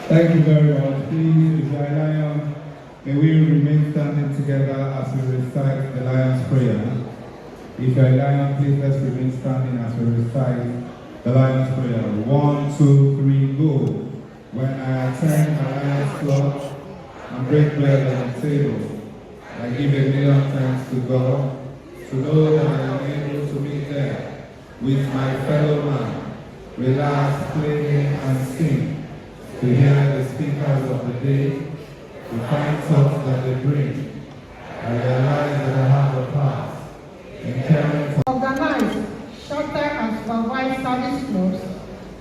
Thank you very much. Please, if you are Lion, may we remain standing together as we recite the Lion's Prayer. If you are Lion, please let's remain standing as we recite the Lion's Prayer. 1, 2, 3, go. When I attend the Lion's Club and break bread on the table, I give a million thanks to God to know that I am able to meet there with my fellow man, relax, play and sing. To hear the speakers of the day, to find thoughts that they bring. I realize that I have a path in caring for. Organize, shelter and supervise service clubs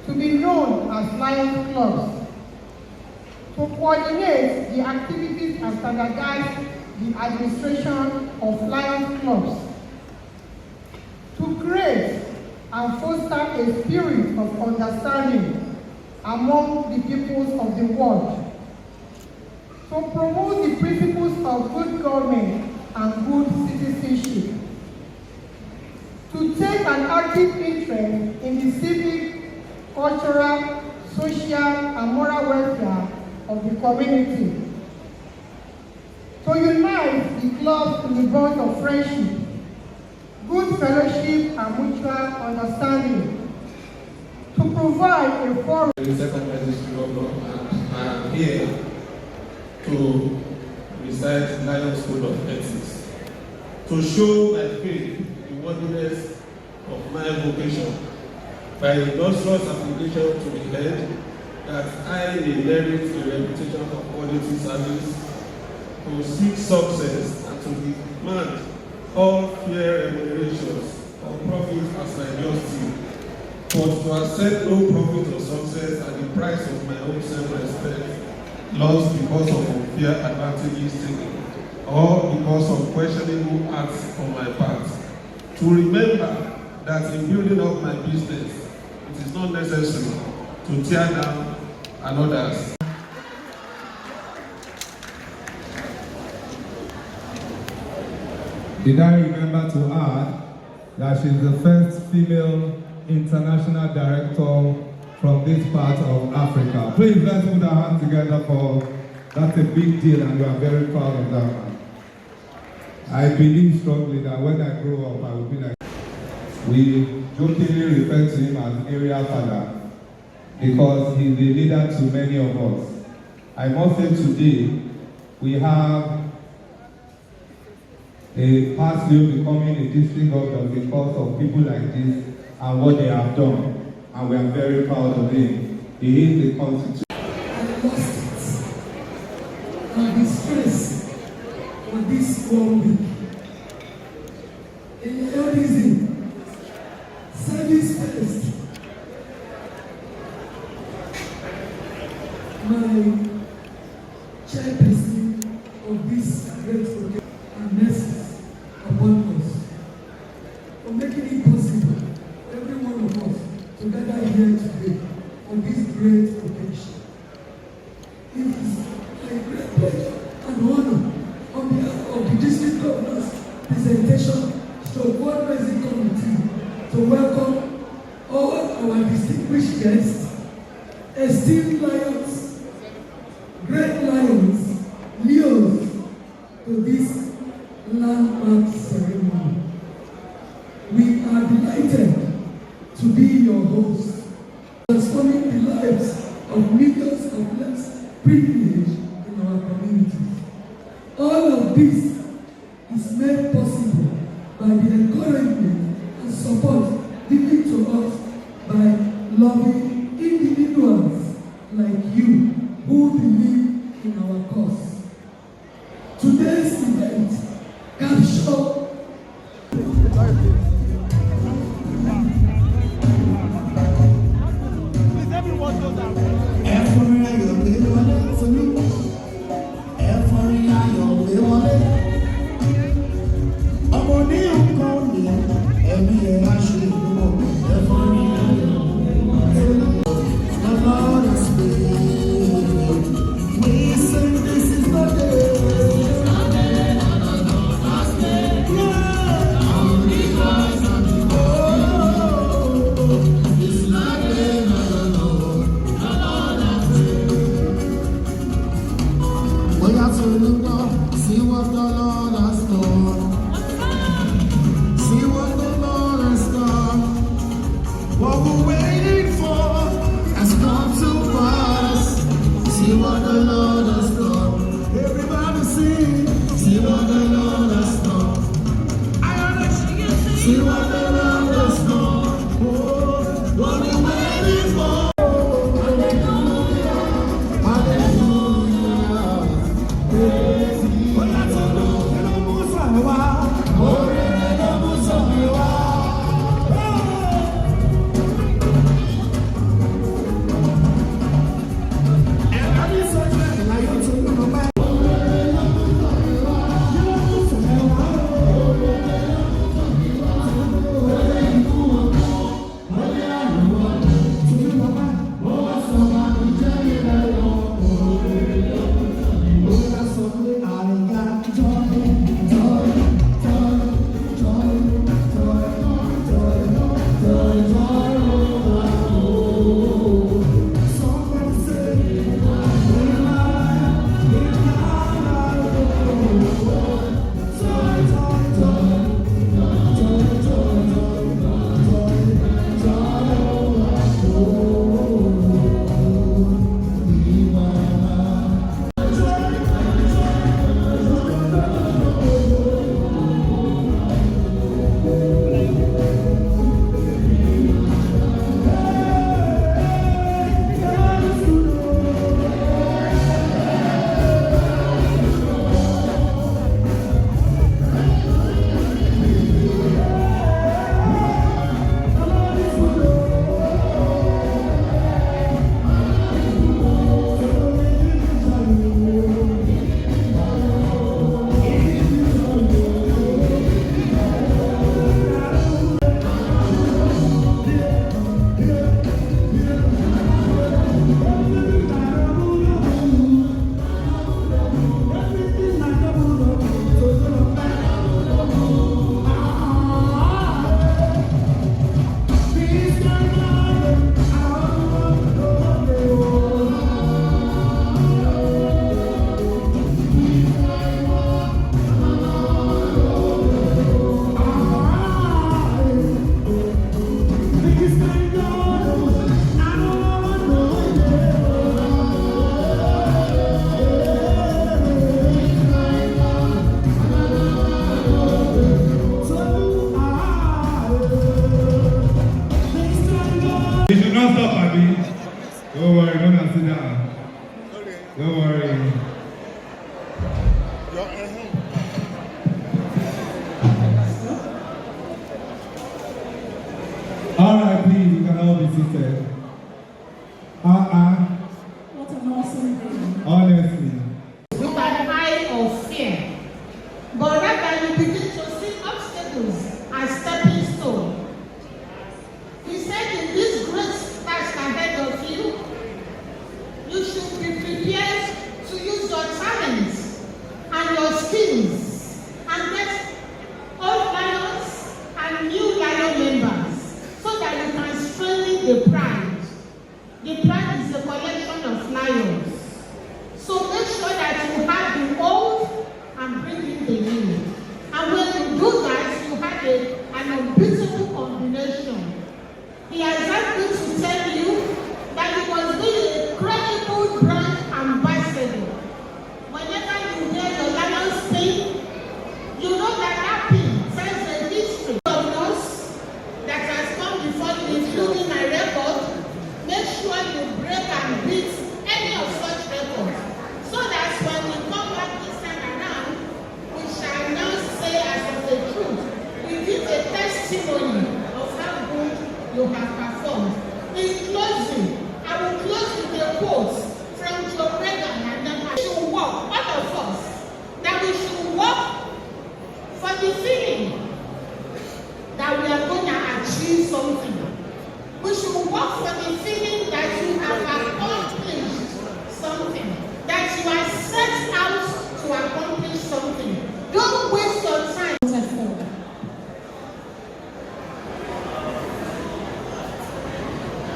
to be known as Lions Clubs. To coordinate the activities and standardize the administration of Lions Clubs. To create and foster a spirit of understanding among the peoples of the world, to promote the principles of good government and good citizenship, to take an active interest in the civic, cultural, social, and moral welfare of the community, to unite the clubs in the bonds of friendship, good fellowship, and mutual understanding, to provide a forum. Second Ministry and I am here to recite Lion School of Ethics, to show my faith in the worthiness of my vocation by illustrious application to the head that I may merit a reputation of quality service, to seek success and to demand all fair remunerations or profit as my justice. But to accept no profit or success at the price of my own self-respect, lost because of unfair advantages taken, or because of questionable acts on my part. To remember that in building up my business, it is not necessary to tear down another's. Did I remember to add that she's the first female international director from this part of Africa. Please let's put our hands together for that's a big deal and we are very proud of that man. I believe strongly that when I grow up I will be like, we jokingly refer to him as area father because he's the leader to many of us. I must say today we have a past year becoming a district governor because of people like this and what they have done, and we are very proud of him. He is the constitution. I lost it. And the stress for this 1 week. In everything, service first. My Governor's presentation to fundraising committee to welcome all our distinguished guests, esteemed lions, great lions, Leos, to this landmark ceremony. We are delighted to be your hosts, transforming the lives of millions of less privileged in our communities. All of this is made possible by the encouragement and support given to us by loving individuals like you who believe in our cause. Today's event captures see what the Lord has done. See what the Lord has done. What we're waiting for has come to pass. See what the Lord has done. Everybody sing. See what the Lord has done. See what the Lord has done. Oh, what we're waiting for. You should not stop, Abby. Don't worry, don't sit down. Don't worry. All right, please, you can all be seated. What an awesome day. Honestly. With an eye of fear, but rather you begin to see obstacles as stepping stones. He said, in this great task ahead of you, you should be prepared to use your talents and your skills and get has performed. In closing, I will close with a quote from Joe Reagan and then we should work, all of us, that we should work for the feeling that we are going to achieve something. We should work for the feeling that you have accomplished something, that you are set out to accomplish something. Don't waste your time.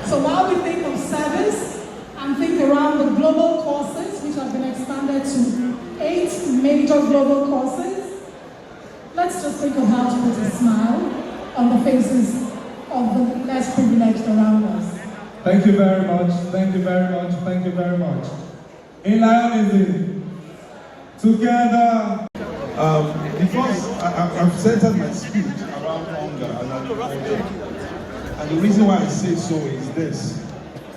So while we think of service and think around the global courses, which have been expanded to 8 major global courses, let's just think of how to put a smile on the faces of the less privileged around us. Thank you very much. Thank you very much. Thank you very much. In Lionism, together. Because I've centered my speech around hunger and agriculture. And the reason why I say so is this.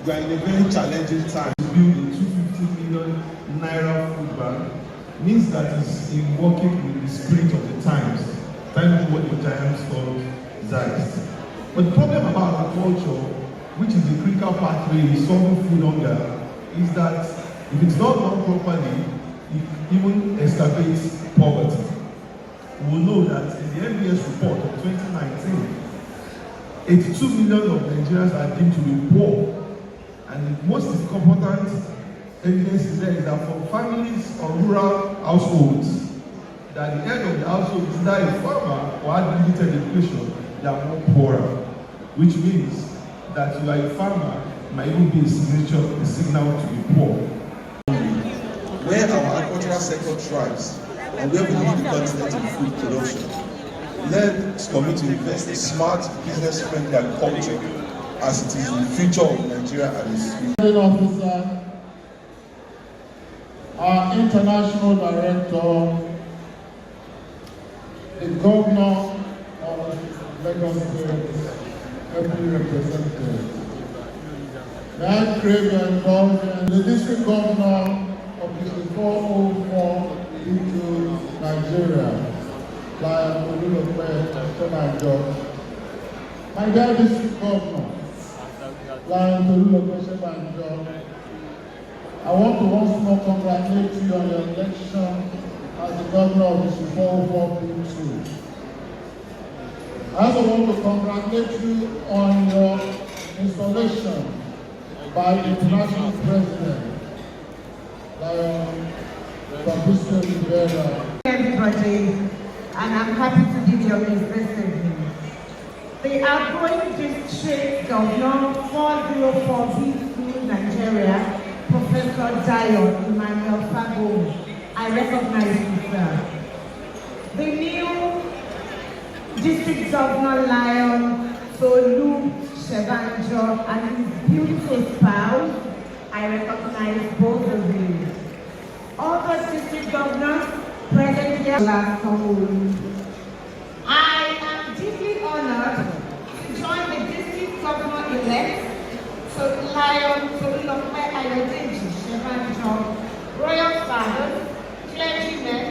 We are in a very challenging time. To build a 250 million naira food bank means that it's in working with the spirit of the times. Trying to do what the giants call Zeist. But the problem about agriculture, which is the critical pathway in solving food hunger, is that if it's not done properly, it even excavates poverty. We will know that in the MBS report of 2019, 82 million of Nigerians are deemed to be poor. And the most important evidence is there is that for families or rural households, that the head of the household is either a farmer or had limited education, they are more poorer. Which means that you are a farmer might even be a signal to be poor. Where our agricultural sector thrives and where we lead the continent in food production, let's commit to invest in smart, business-friendly agriculture as it is the future of Nigeria and its future. Officer, our international director, the governor of Lagos State, every representative. May I crave your indulgence, the district governor of District 404 into Nigeria, like Tolulope, Senbanjo. My dear district governor, like Tolulope, Senbanjo, I want to once more congratulate you on your election as the governor of District 404 P2. I also want to congratulate you on your installation by the international president, Everybody, and I'm happy to give you this message. The outgoing district governor 404B Nigeria, Professor Dayo Emmanuel Fago, I recognize you, sir. The new district governor Lion Tolulope and his beautiful spouse, I recognize both of you. All the district governors present here last home. I am deeply honored to join the district governor-elect, Lion Tolulope Ayodeji Senbanjo, royal fathers, clergymen,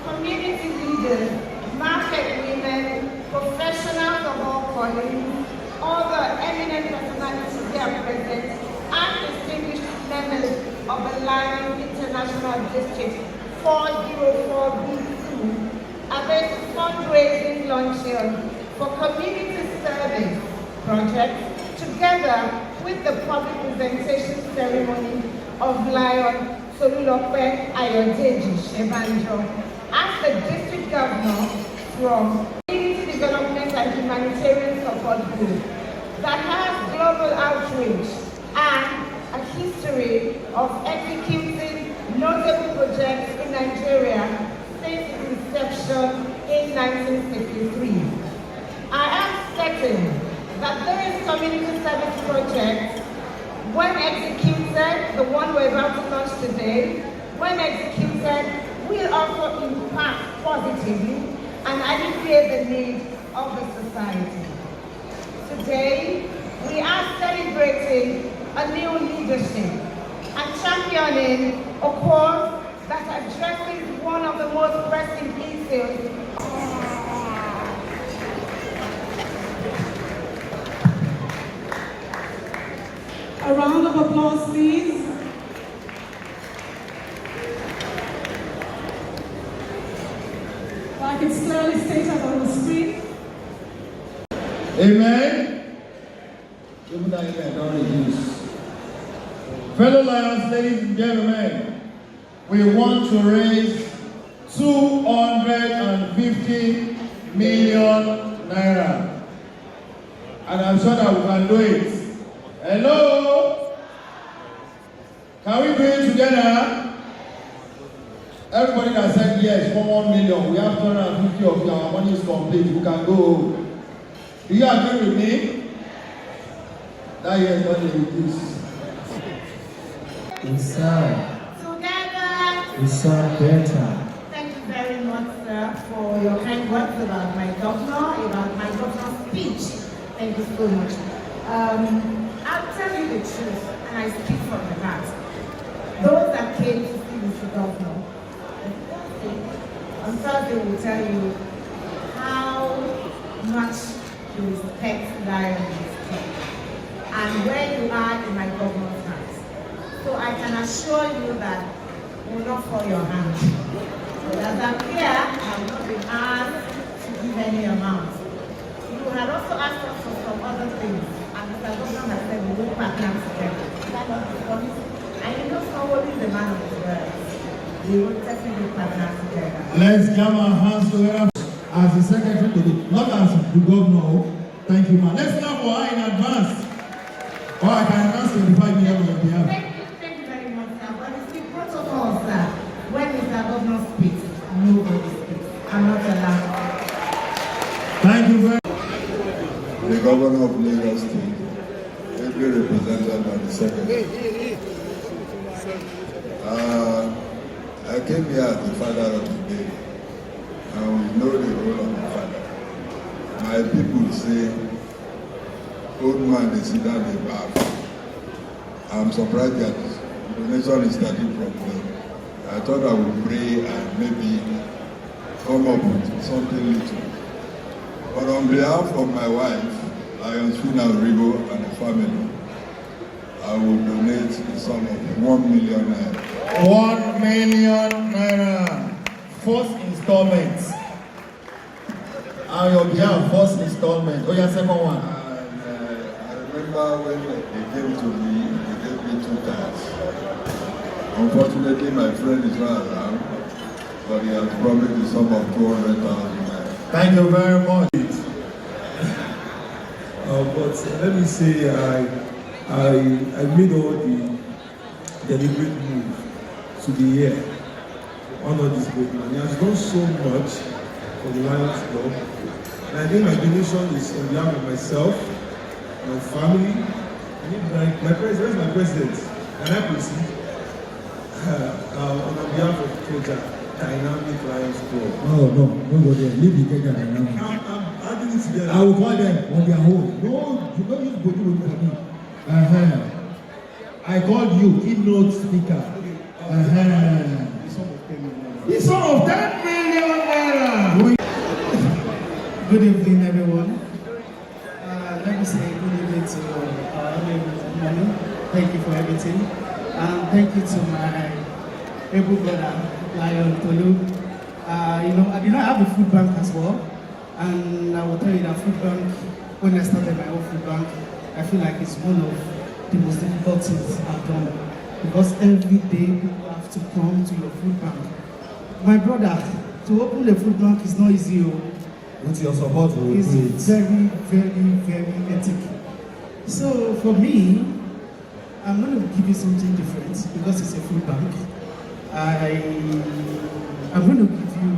community leaders, market women, professionals of all callings, all the eminent personalities here present, and distinguished members of the Lion International District 404B2 at this fundraising luncheon for community service projects together with the public presentation ceremony of Lion Tolulope Ayodeji Senbanjo as the district governor from Community Development and Humanitarian Support Group that has global outreach and a history of executing notable projects in Nigeria since its inception in 1963. I am certain that these community service projects, when executed, the one we're about to launch today, when executed, will also impact positively and alleviate the needs of the society. Today, we are celebrating a new leadership and championing a cause that addresses one of the most pressing issues. 。 1 like it's clearly stated on the screen. Amen. Even that amen don't reduce. Fellow Lions, ladies and gentlemen, we want to raise 250 million naira. And I'm sure that we can do it. Hello? Can we do it together? Everybody that said yes for 1 million, we have 250 of you, our money is complete, we can go. Do you agree with me? That yes, not reduce. We serve. Together. We serve better. Thank you very much, sir, for your kind words about my governor's speech. Thank you so much. I'll tell you the truth, and I speak from the heart. Those that came to see Mr. Governor, on Thursday will tell you how much you respect Lions and where you are in my governor's hands. So I can assure you that you will not fall your hand. But as I'm here, I have not been asked to give any amount. You had also asked us for some other things, and Mr. Governor has said we will partner together. That was the promise. And you know somebody is the man of his words. We will definitely partner together. Let's jam our hands together as the secretary to the, not as the governor. Thank you, man. Let's clap for her in advance. Or I can announce 25 million on your behalf. Thank you very much, sir. But it's the protocol, sir. When Mr. Governor speaks, nobody speaks. I'm not allowed. Thank you very much. The governor of Lagos State, ably represented by the secretary. I came here as the father of the day, and we know the role of the father. My people say, old man is sit down the bath. I'm surprised that the nation is starting from there. I thought I would pray and maybe come up with something little. But on behalf of my wife, Lions Rigo, and the family, I will donate the sum of 1 million naira. 1 million naira. First installment. On your behalf, first installment. Oh, yeah, second one. And I remember when they came to me, they gave me 2 cars. Unfortunately, my friend is not around, but he has promised the sum of 200,000 naira. Thank you very much. But let me say, I made all the deliberate move to be here, honor this great man. He has done so much for the Lions Club. And I think my donation is on behalf of myself, my family, and my president. Where's my president? Can I proceed? On behalf of Koja, Dynamic Lions Club. Oh, no go there. Leave the Kenya dynamic. I'm adding it together. I will call them on their own. No, you don't use body for me. I called you, keynote speaker. The sum of 10 million naira. Good evening, everyone. Let me say good evening to our mommy. Thank you for everything. And thank you to my able brother, Lion Tolulope. I did not have a food bank as well. And I will tell you that food bank, when I started my own food bank, I feel like it's one of the most difficult things I've done. Because every day people have to come to your food bank. My brother, to open a food bank is not easy. With your support, It's very, very, very hectic. So for me, I'm going to give you something different because it's a food bank. I'm going to give you,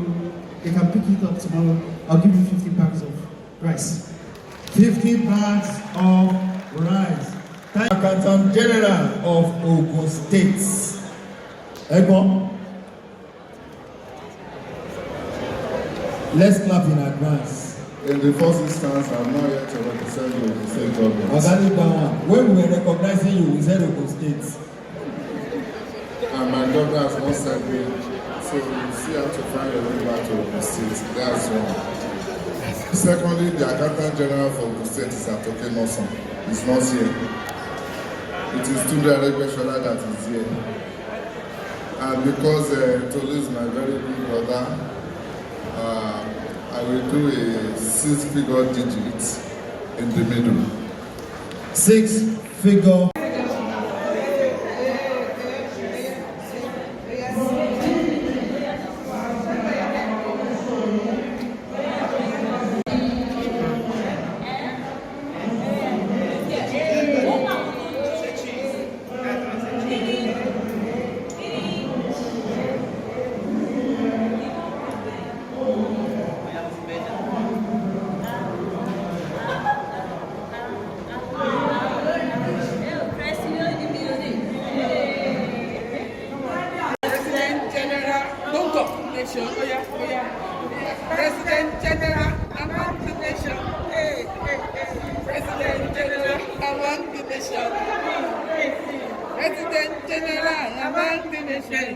you can pick it up tomorrow. I'll give you 50 bags of rice. 50 bags of rice. Thank you, Accountant General of Ogun State. Ego. Let's clap in advance. In the first instance, I'm not here to represent you in the state government. Organic that one. When we were recognizing you, we said Ogun State. And my governor has not sent me, so you see how to find your way back to Ogun State. That's one. Secondly, the Accountant General for Ogun State is Atoke Noson. He's not here. It is Tunde Aregbesola that is here. And because Tolu is my very good brother, I will do a 6-figure digit in the middle. 6-figure. President General among the nation. President General among the nation. President General among the nation.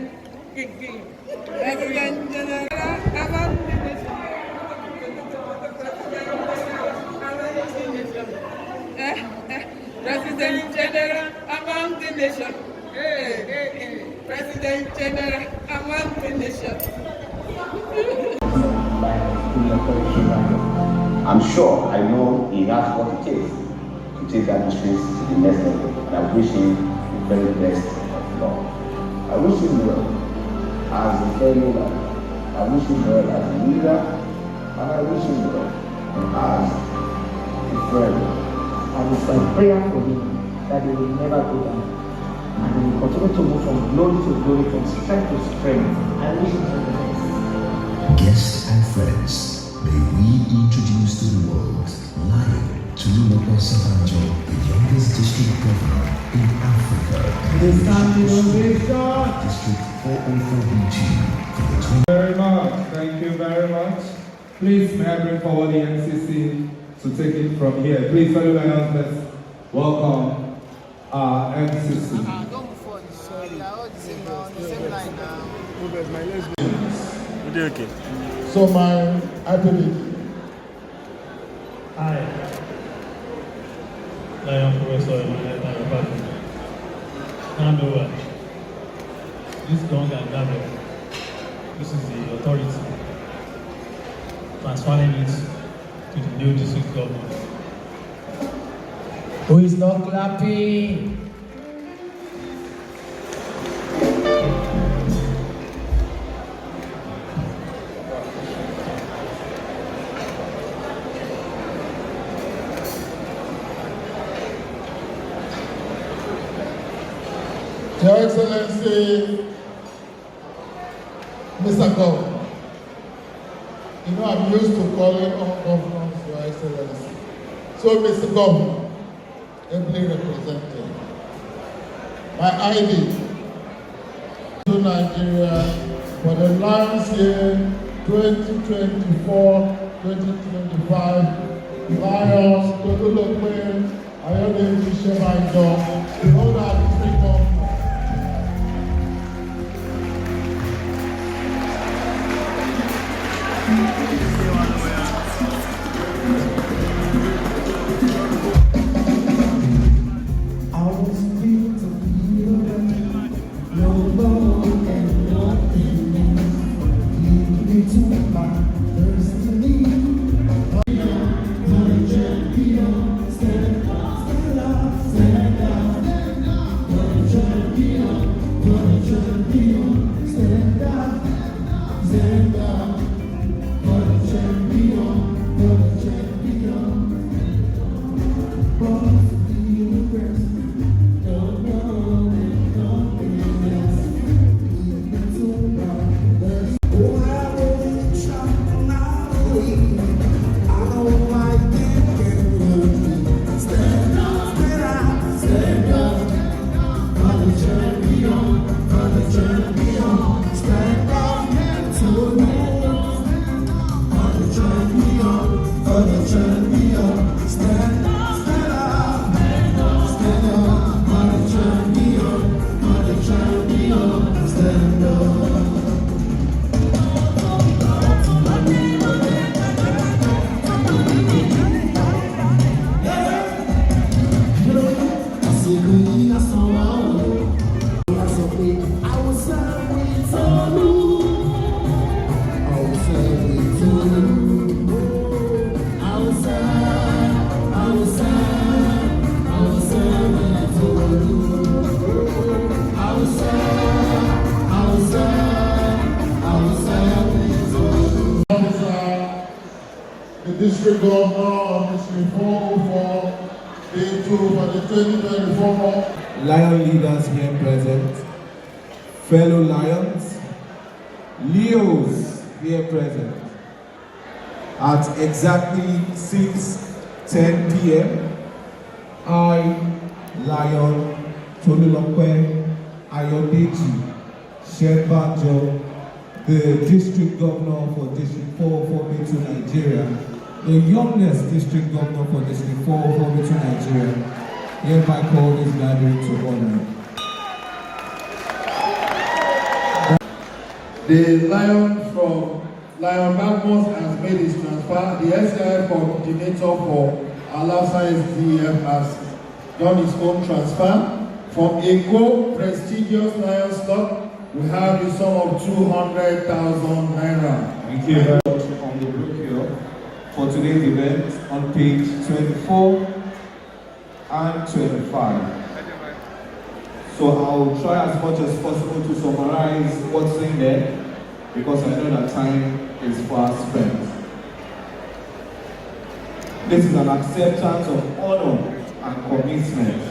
President General among the nation. President General among the nation. President General among the nation. I'm sure, I know he has what it takes to take that district to the next level, and I wish him the very best of luck. I wish him well as a fellow man, I wish him well as a leader, and I wish him well as a friend. And it's my prayer for him that he will never go down, and he will continue to move from glory to glory, from strength to strength. I wish him all the best. Guests and friends, may we introduce to the world Lion Tolulope Senbanjo, the youngest district governor in Africa. District 404BG for the 20. Very much. Thank you very much. Please, may I bring forward the NCC to take it from here. Please, fellow Lions, let's welcome our NCC. Okay. So my ability. Hi. Lion Professor Emmanuel Republic. Hand over. This long and gathered. This is the authority. Transferring it to the new district government. Who is not clapping? Your Excellency, Mr. Governor, you know I'm used to calling all governors Your Excellency. So, Mr. Governor, ably represented, my ID to Nigeria for the last year 2024-2025, Lions, Tolulope, Senbanjo, the whole district government. District Governor of District 404, Day 2 for the 2024 Lion leaders here present, fellow lions, Leos here present. At exactly 6:10 p.m., I, Lion Tolulope Ayodeji Senbanjo, the District Governor for District 442 Nigeria, the youngest District Governor for District 442 Nigeria, hereby call this gathering to honor. The Lion from Lion Badmus has made his transfer. The SIF coordinator for Alasa SDF has done his own transfer. From Eko, prestigious Lion slot, we have the sum of 200,000 naira. Thank you very much on the book here for today's event on page 24 and 25. So I'll try as much as possible to summarize what's in there, because I know that time is fast spent. This is an acceptance of honor and commitment.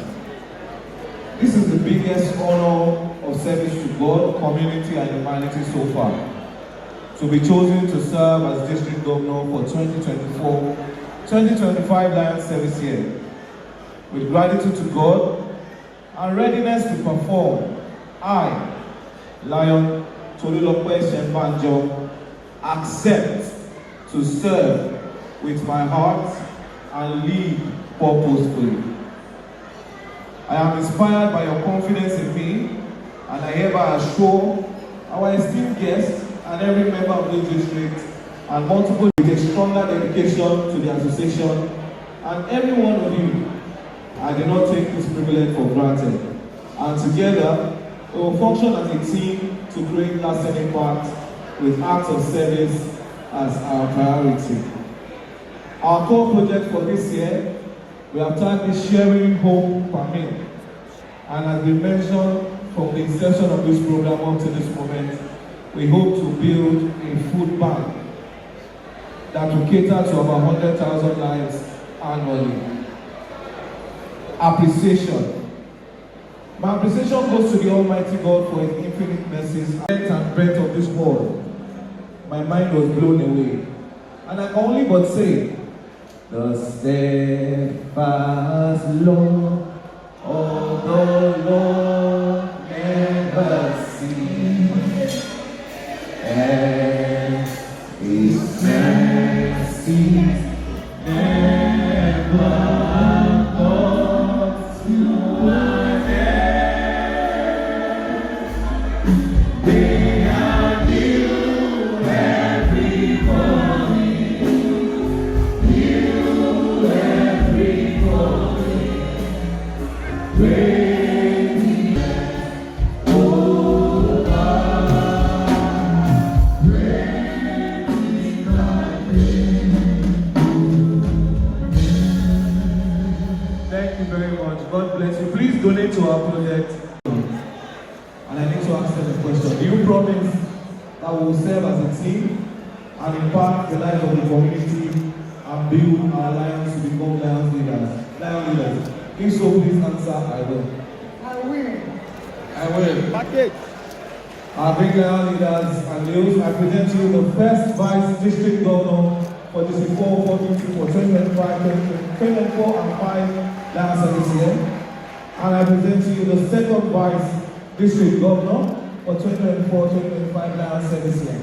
This is the biggest honor of service to God, community, and humanity so far. To be chosen to serve as District Governor for 2024-2025 Lion Service year. With gratitude to God and readiness to perform, I, Lion Tolulope Senbanjo, accept to serve with my heart and lead purposefully. I am inspired by your confidence in me, and I hereby assure our esteemed guests and every member of this district and multiple with a stronger dedication to the association and every one of you. I do not take this privilege for granted, and together we will function as a team to create lasting impact with acts of service as our priority. Our core project for this year, we have titled Sharing Hope per Meal, and as we mentioned from the inception of this program up to this moment, we hope to build a food bank that will cater to about 100,000 lives annually. Appreciation. My appreciation goes to the Almighty God for His infinite mercies, length and breadth of this world. My mind was blown away, and I can only but say, the steadfast love of the Lord never ceases, and His mercy never comes to an end. They are new every morning, new every morning. Great is oh God, great is thy name. Thank you very much. God bless you. Please donate to our project. And I need to ask them a question. Do you promise that we will serve as a team and impact the lives of the community and build our lions to become lion leaders? If so, please answer, I will. I will. I will. Our big lion leaders and Leos, I present to you the first Vice District Governor for District 442 for 2024 and 5 Lion Service year. And I present to you the second Vice District Governor for 2024-2025 Lion Service year.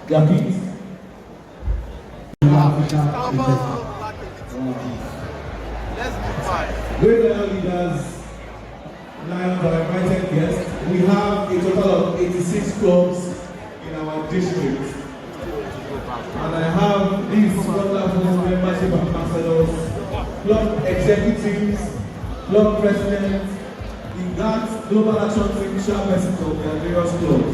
Their feet. Great lion leaders, lions are invited guests. We have a total of 86 clubs in our district. And I have these wonderful membership ambassadors, club executives, club presidents, the GATS Global Action Team chairpersons of their various clubs.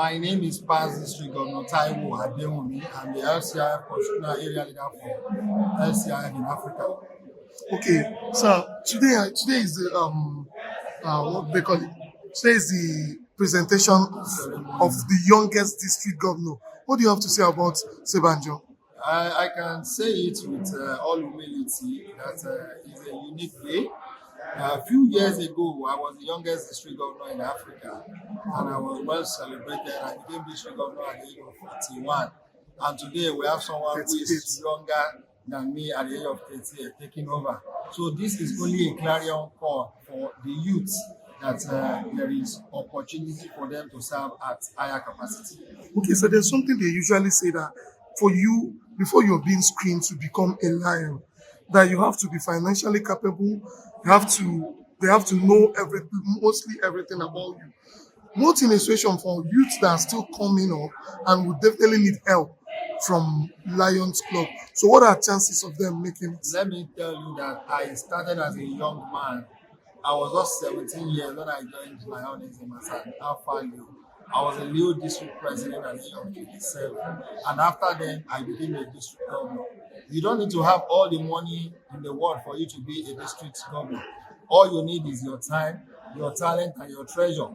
My name is Paz District Governor Taiwo Adewumi. I'm the LCIF Constitutional Area Leader for LCIF in Africa. Okay, so today is the what they call it. Today is the presentation of the youngest district governor. What do you have to say about Senbanjo? I can say it with all humility that it's a unique day. A few years ago, I was the youngest district governor in Africa, and I was well celebrated. I became district governor at the age of 41. And today, we have someone who is younger than me at the age of 38 taking over. So this is only a clarion call for the youth that there is opportunity for them to serve at higher capacity. Okay, so there's something they usually say that for you, before you're being screened to become a lion, that you have to be financially capable, they have to know mostly everything about you. What's in a situation for youth that are still coming up and would definitely need help from Lions Club? So what are chances of them making it? Let me tell you that I started as a young man. I was just 17 years when I joined Lionism as an Alpha Leo. I was a Leo district president at the age of 27. And after then, I became a district governor. You don't need to have all the money in the world for you to be a district governor. All you need is your time, your talent, and your treasure.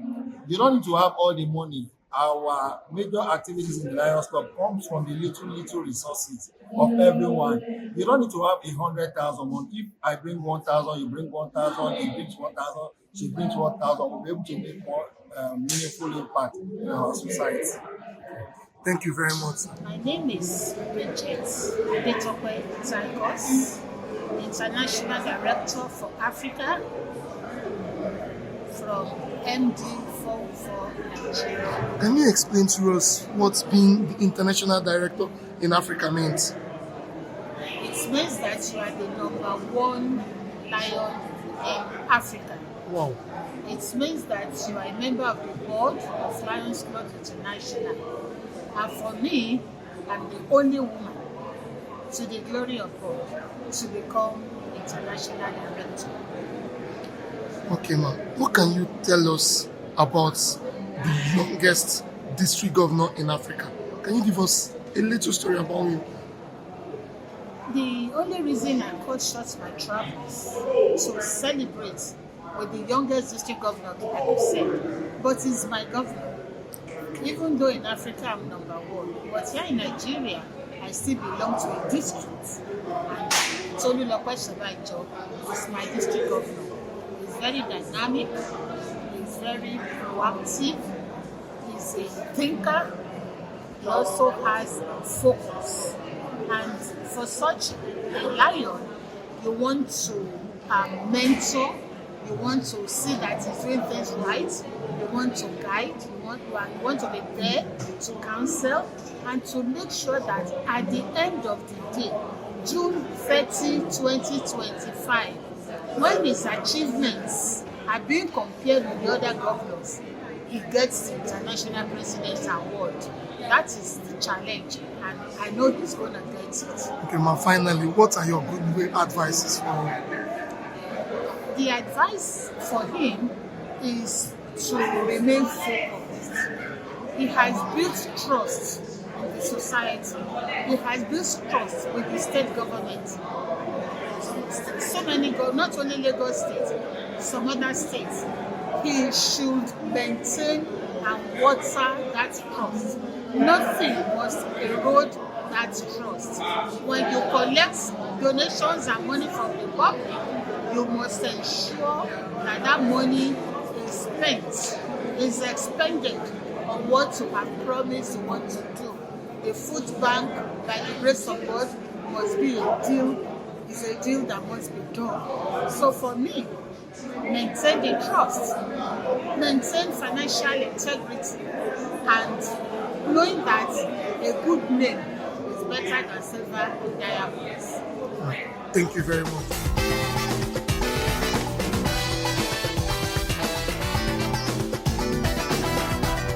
You don't need to have all the money. Our major activities in the Lions Club comes from the little resources of everyone. You don't need to have 100,000. If I bring 1,000, you bring 1,000, he brings 1,000, she brings 1,000, we'll be able to make more meaningful impact in our society. Thank you very much. My name is Bridget Adetope Taikos, International Director for Africa from MD for Nigeria. Can you explain to us what being the International Director in Africa means? It means that you are the #1 lion in Africa. Wow. It means that you are a member of the board of Lions Club International. And for me, I'm the only woman, to the glory of God, to become international director. Okay, ma'am. What can you tell us about the youngest district governor in Africa? Can you give us a little story about him? The only reason I cut short my travels to celebrate with the youngest district governor, like you said, but he's my governor. Even though in Africa I'm #1, but here in Nigeria, I still belong to a district. And Tolulope is my district governor. He's very dynamic, he's very proactive, he's a thinker, he also has focus. And for such a lion, you want to mentor, you want to see that he's doing things right, you want to guide, you want to be there to counsel and to make sure that at the end of the day, June 30, 2025, when his achievements are being compared with the other governors, he gets the International President's Award. That is the challenge, and I know he's going to get it. Okay, ma'am, finally, what are your good advices for him? The advice for him is to remain focused. He has built trust in the society. He has built trust with the state government. So many, not only Lagos State, some other states. He should maintain and water that trust. Nothing must erode that trust. When you collect donations and money from the public, you must ensure that that money is spent, is expended on what you have promised you want to do. The food bank, by the grace of God, must be a deal. It's a deal that must be done. So for me, maintain the trust, maintain financial integrity, and knowing that a good name is better than silver and diamonds. Thank you very much.